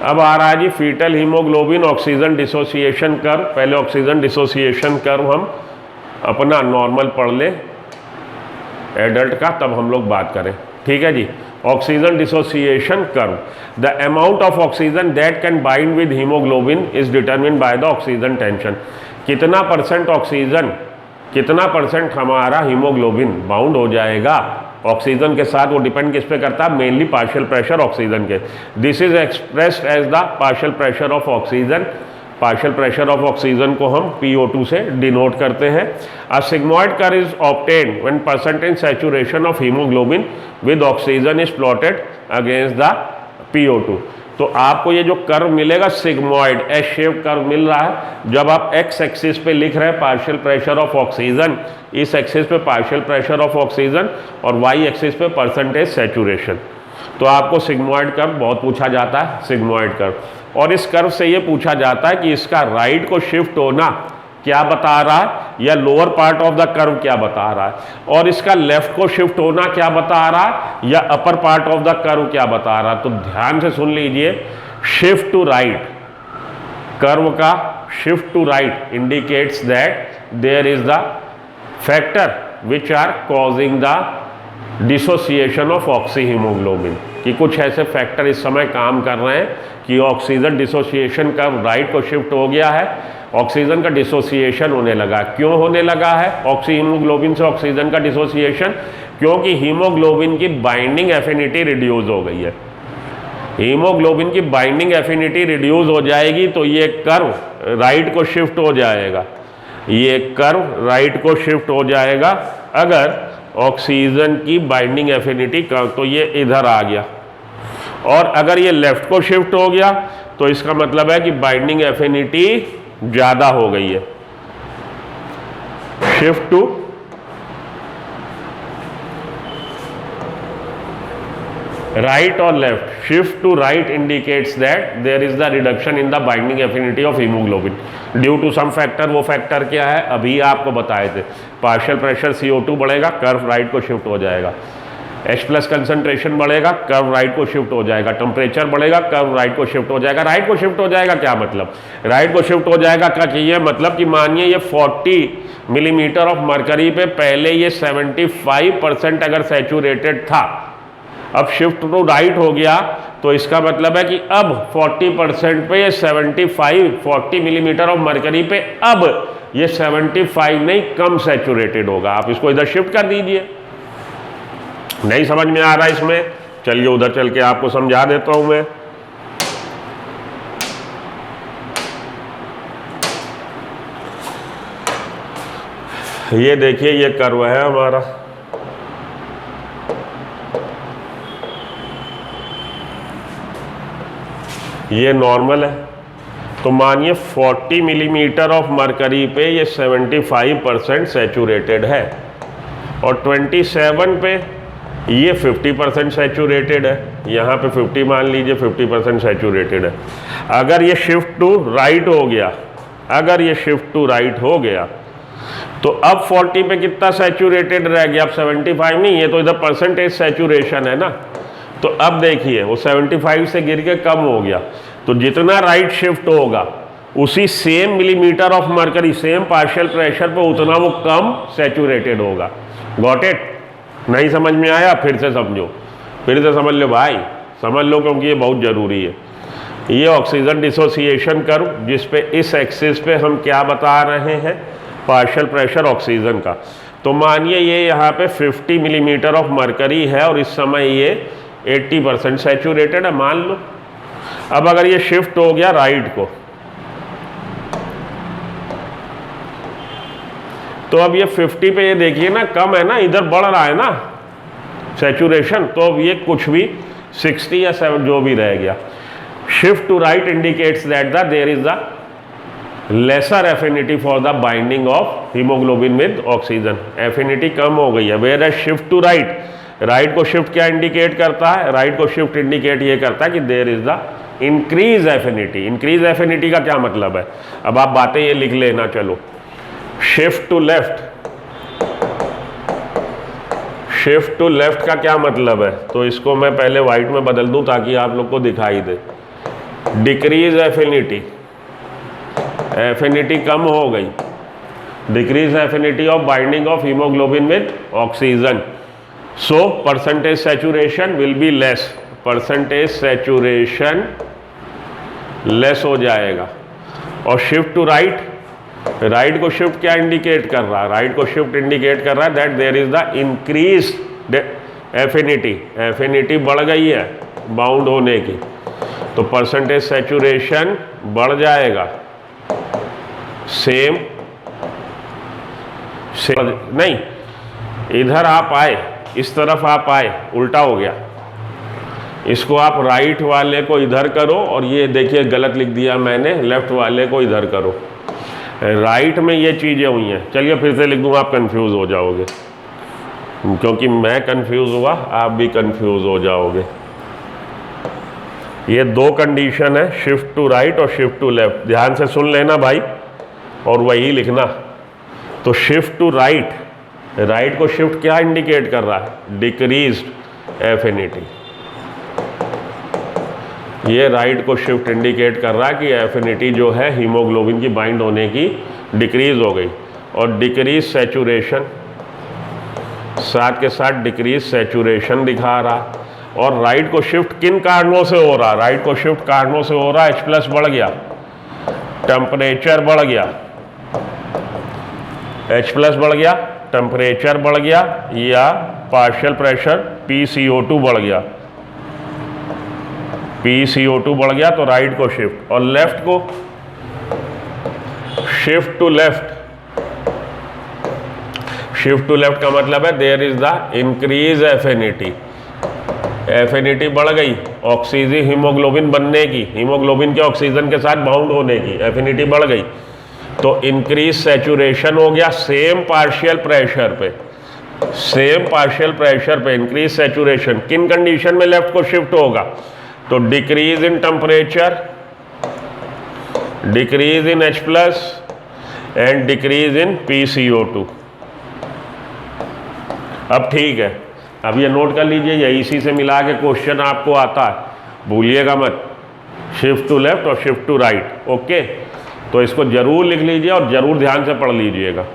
अब आ रहा है जी fetal haemoglobin oxygen dissociation curve. पहले ऑक्सीजन डिसोसिएशन कर्व हम अपना नॉर्मल पढ़ ले एडल्ट का, तब हम लोग बात करें, ठीक है जी। Oxygen dissociation curve, the amount of oxygen that can bind with haemoglobin is determined by the oxygen tension. कितना परसेंट ऑक्सीजन, कितना परसेंट हमारा हीमोग्लोबिन बाउंड हो जाएगा ऑक्सीजन के साथ, वो डिपेंड किस पे करता है, मेनली पार्शियल प्रेशर ऑक्सीजन के। This is expressed as the partial pressure of oxygen. Partial pressure of oxygen को हम PO2 से डिनोट करते हैं। A sigmoid curve is obtained when percentage saturation of haemoglobin with oxygen is plotted against the PO2। तो आपको ये जो curve मिलेगा सिग्मॉइड एस शेप कर्व मिल रहा है। जब आप एक्स एक्सिस पे लिख रहे हैं पार्शियल प्रेशर ऑफ ऑक्सीजन, इस एक्सिस पे पार्शियल प्रेशर ऑफ ऑक्सीजन और वाई एक्सिस पे परसेंटेज सैचुरेशन, तो आपको सिग्मॉइड कर्व बहुत पूछा जाता है, सिग्मॉइड कर्व। और इस कर्व से ये पूछा जाता है कि इसका राइट को शिफ्ट होना क्या बता रहा है, या lower part of the curve क्या बता रहा है, और इसका लेफ्ट को शिफ्ट होना क्या बता रहा है, या upper part of the curve क्या बता रहा है। तो ध्यान से सुन लीजिए, शिफ्ट टू राइट, कर्व का shift to right indicates that there is the factor which are causing the dissociation of oxy hemoglobin, कि कुछ ऐसे फैक्टर इस समय काम कर रहे हैं कि ऑक्सीजन डिसोसिएशन का राइट को शिफ्ट हो गया है, ऑक्सीजन का डिसोसिएशन होने लगा। क्यों होने लगा है ऑक्सी हीमोग्लोबिन से ऑक्सीजन का डिसोसिएशन? क्योंकि हीमोग्लोबिन की बाइंडिंग एफिनिटी रिड्यूस हो गई है। हीमोग्लोबिन की बाइंडिंग एफिनिटी रिड्यूस हो जाएगी तो ये कर्व राइट को शिफ्ट हो जाएगा, ये कर्व राइट को शिफ्ट हो जाएगा। अगर ऑक्सीजन की बाइंडिंग एफिनिटी तो ये इधर आ गया, और अगर ये लेफ्ट को शिफ्ट हो गया तो इसका मतलब है कि बाइंडिंग एफिनिटी ज़्यादा हो गई है। शिफ्ट टू राइट और left, shift to right indicates that there is the reduction in the binding affinity of hemoglobin due to some factor. वो फैक्टर क्या है अभी आपको बताए थे, पार्शियल प्रेशर CO2 बढ़ेगा, कर्व राइट को शिफ्ट हो जाएगा। H+ कंसंट्रेशन बढ़ेगा, कर्व राइट को शिफ्ट हो जाएगा। टेम्परेचर बढ़ेगा, कर्व राइट को शिफ्ट हो जाएगा। राइट को शिफ्ट हो जाएगा क्या मतलब? राइट को शिफ्ट हो जाएगा क्या चाहिए मतलब कि मानिए ये 40 मिलीमीटर ऑफ मरकरी पे पहले ये 75% अगर सैचुरेटेड था, अब शिफ्ट टू राइट हो गया, तो इसका मतलब है कि अब 40% पे ये 40 मिलीमीटर ऑफ मरकरी पे अब ये 75 नहीं कम सैचुरेटेड होगा। आप इसको इधर शिफ्ट कर दीजिए। नहीं समझ में आ रहा है इसमें? चलिए उधर चल के आपको समझा देता हूं मैं। ये देखिए ये कर्व है हमारा, ये नॉर्मल है। तो मानिए 40 मिलीमीटर ऑफ मरकरी पे ये 75% सैचुरेटेड है, और 27 पे ये 50% सैचुरेटेड है। यहाँ पे 50 मान लीजिए 50% सैचुरेटेड है। अगर ये शिफ्ट टू राइट हो गया, अगर ये शिफ्ट टू राइट हो गया तो अब 40 पे कितना सैचुरेटेड रह गया? अब 75 नहीं, ये तो इधर परसेंटेज सैचुरेशन है ना। तो अब देखिए वो 75 से गिर के कम हो गया, तो जितना राइट शिफ्ट होगा उसी same millimetre of mercury, same partial pressure पे उतना वो कम सैचुरेटेड होगा। Got it? नहीं समझ में आया? फिर से समझो, फिर से समझ लो भाई, समझ लो क्योंकि ये बहुत ज़रूरी है। ये ऑक्सीजन डिसोसिएशन कर्व जिस पे इस एक्सिस पे हम क्या बता रहे हैं, पार्शियल प्रेशर ऑक्सीजन का। तो मानिए ये यहाँ पे 50 मिलीमीटर ऑफ मरकरी है और इस समय ये 80% सैचुरेटेड है मान लो। अब अगर ये शिफ्ट हो गया राइट को, तो अब ये 50 पे ये देखिए ना कम है ना, इधर बढ़ रहा है ना सैचुरेशन, तो अब ये कुछ भी 60 या 7 जो भी रह गया। Shift to right indicates that the there is the lesser affinity for the binding of haemoglobin with oxygen. Affinity कम हो गई है। Whereas shift to right, right को शिफ्ट क्या इंडिकेट करता है? राइट को शिफ्ट इंडिकेट ये करता है कि there is the increase affinity. Increase affinity का क्या मतलब है? अब आप बातें ये लिख लेना। चलो, shift to left, shift to left का क्या मतलब है? तो इसको मैं पहले व्हाइट में बदल दूं ताकि आप लोग को दिखाई दे। डिक्रीज एफिनिटी, एफिनिटी कम हो गई, decrease affinity of binding of haemoglobin with oxygen, so percentage saturation will be less, percentage saturation less हो जाएगा। और शिफ्ट टू राइट, राइट को शिफ्ट क्या इंडिकेट कर रहा है, राइट को शिफ्ट इंडिकेट कर रहा है that there is the increase affinity, affinity बढ़ गई है बाउंड होने की, तो परसेंटेज सैचुरेशन बढ़ जाएगा। सेम नहीं, इधर आप आए, इस तरफ आप आए, उल्टा हो गया, इसको आप राइट वाले को इधर करो, और ये देखिए गलत लिख दिया मैंने, लेफ्ट वाले को इधर करो। राइट में ये चीज़ें हुई हैं, चलिए फिर से लिख दूँ, आप कंफ्यूज हो जाओगे, क्योंकि मैं कंफ्यूज हुआ आप भी कंफ्यूज हो जाओगे। ये दो कंडीशन है, शिफ्ट टू राइट और शिफ्ट टू लेफ्ट, ध्यान से सुन लेना भाई और वही लिखना। तो शिफ्ट टू राइट, राइट को शिफ्ट क्या इंडिकेट कर रहा है, डिक्रीज्ड एफिनिटी, ये राइट को शिफ्ट इंडिकेट कर रहा है कि एफिनिटी जो है हीमोग्लोबिन की बाइंड होने की डिक्रीज हो गई। और डिक्रीज सैचुरेशन, साथ के साथ डिक्रीज सैचुरेशन दिखा रहा। और राइट को शिफ्ट किन कारणों से हो रहा, राइट को शिफ्ट कारणों से हो रहा, H+ बढ़ गया, टेम्परेचर बढ़ गया, H+ बढ़ गया, टेम्परेचर बढ़ गया, या पार्शियल प्रेशर PCO2 बढ़ गया, PCO2 बढ़ गया, तो राइट को शिफ्ट। और लेफ्ट को shift to left, shift to left का मतलब है there is the increase affinity, affinity बढ़ गई ऑक्सीजन हीमोग्लोबिन बनने की, हीमोग्लोबिन के ऑक्सीजन के साथ बाउंड होने की एफिनिटी बढ़ गई, तो इंक्रीज सैचुरेशन हो गया सेम पार्शियल प्रेशर पे, सेम पार्शियल प्रेशर पे इंक्रीज सैचुरेशन। किन कंडीशन में लेफ्ट को शिफ्ट होगा, तो decrease in temperature, decrease in H+ and decrease in PCO2। अब ठीक है, अब ये नोट कर लीजिए, ये इसी से मिला के क्वेश्चन आपको आता है, भूलिएगा मत, शिफ्ट टू लेफ्ट और शिफ्ट टू राइट। ओके, तो इसको जरूर लिख लीजिए और जरूर ध्यान से पढ़ लीजिएगा।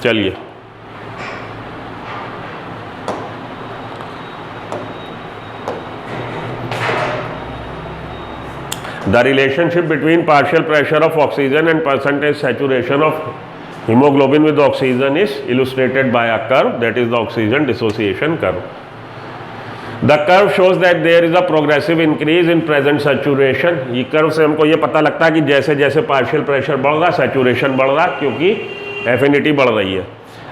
चलिए The relationship between partial pressure of oxygen and percentage saturation of hemoglobin with oxygen is illustrated by a curve, that is the oxygen dissociation curve. The curve shows that there is a progressive increase in present saturation. ये curve से हमको ये पता लगता है कि जैसे जैसे पार्शियल प्रेशर बढ़ रहा सैचुरेशन बढ़ रहा, क्योंकि एफिनिटी बढ़ रही है।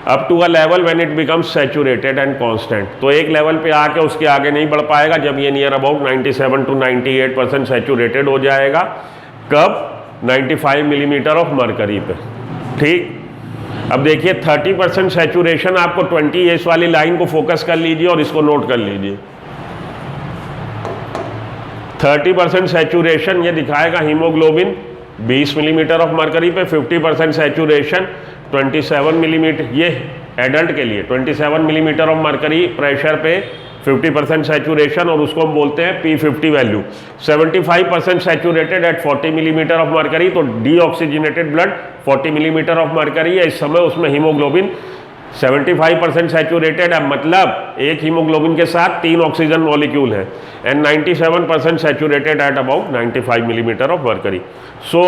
Up to a level when it becomes saturated and constant, तो एक लेवल पे आके उसके आगे नहीं बढ़ पाएगा जब ये नियर अबाउट 97 to 98% सैचुरेटेड हो जाएगा। कब, 95 मिलीमीटर ऑफ मरकरी पे। ठीक, अब देखिए 30% सैचुरेशन, आपको 20 इस वाली लाइन को फोकस कर लीजिए और इसको नोट कर लीजिए। 30% सैचुरेशन ये दिखाएगा हीमोग्लोबिन 20 मिलीमीटर ऑफ मरकरी पे, 50% सैचुरेशन 27 मिलीमीटर, ये एडल्ट के लिए 27 मिलीमीटर ऑफ मरकरी प्रेशर पे 50% सैचुरेशन, और उसको हम बोलते हैं P50 value. 75% saturated at 40 millimetre of mercury, तो deoxygenated blood 40 millimetre of mercury है इस समय, उसमें हीमोग्लोबिन 75% सैचुरेटेड है, मतलब एक हीमोग्लोबिन के साथ 3 ऑक्सीजन मॉलिक्यूल है, and 97% saturated at about 95 millimetre of mercury. So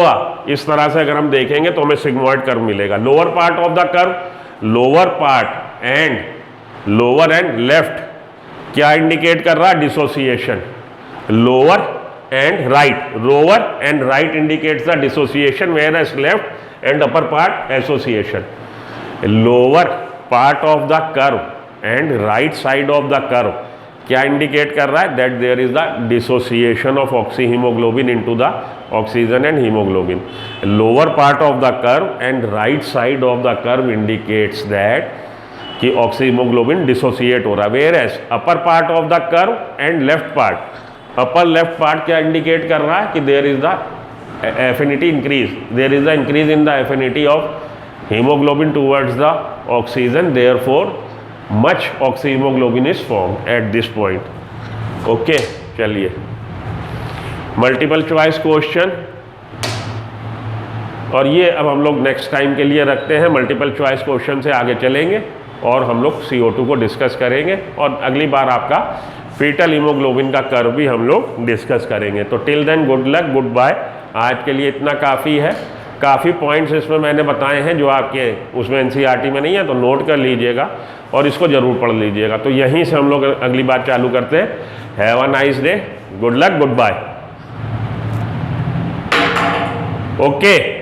इस तरह से अगर हम देखेंगे तो हमें सिग्मोइड कर्व मिलेगा। Lower part of the curve, lower part and left क्या इंडिकेट कर रहा है, dissociation. Lower and right, lower and right indicates the dissociation, whereas left and upper part association. Lower part of the curve and right side of the curve क्या indicate कर रहा है, that there is the dissociation of oxy hemoglobin into the oxygen and hemoglobin. Lower part of the curve and right side of the curve indicates that कि oxy hemoglobin dissociate हो रहा है, whereas upper part of the curve and left part, upper left part क्या indicate कर रहा है कि there is the affinity increase, there is the increase in the affinity of hemoglobin towards the oxygen, therefore much oxyhemoglobin is formed at this point. Okay, चलिए multiple choice question, और ये अब हम लोग नेक्स्ट टाइम के लिए रखते हैं। मल्टीपल चॉइस क्वेश्चन से आगे चलेंगे और हम लोग CO2 को डिस्कस करेंगे, और अगली बार आपका फीटल हीमोग्लोबिन का कर्व भी हम लोग डिस्कस करेंगे। तो till then good luck, goodbye. आज के लिए इतना काफ़ी है। काफ़ी पॉइंट्स इसमें मैंने बताए हैं जो आपके उसमें NCERT में नहीं है, तो नोट कर लीजिएगा और इसको ज़रूर पढ़ लीजिएगा। तो यहीं से हम लोग अगली बार चालू करते हैं। Have a nice day, good luck, goodbye, okay.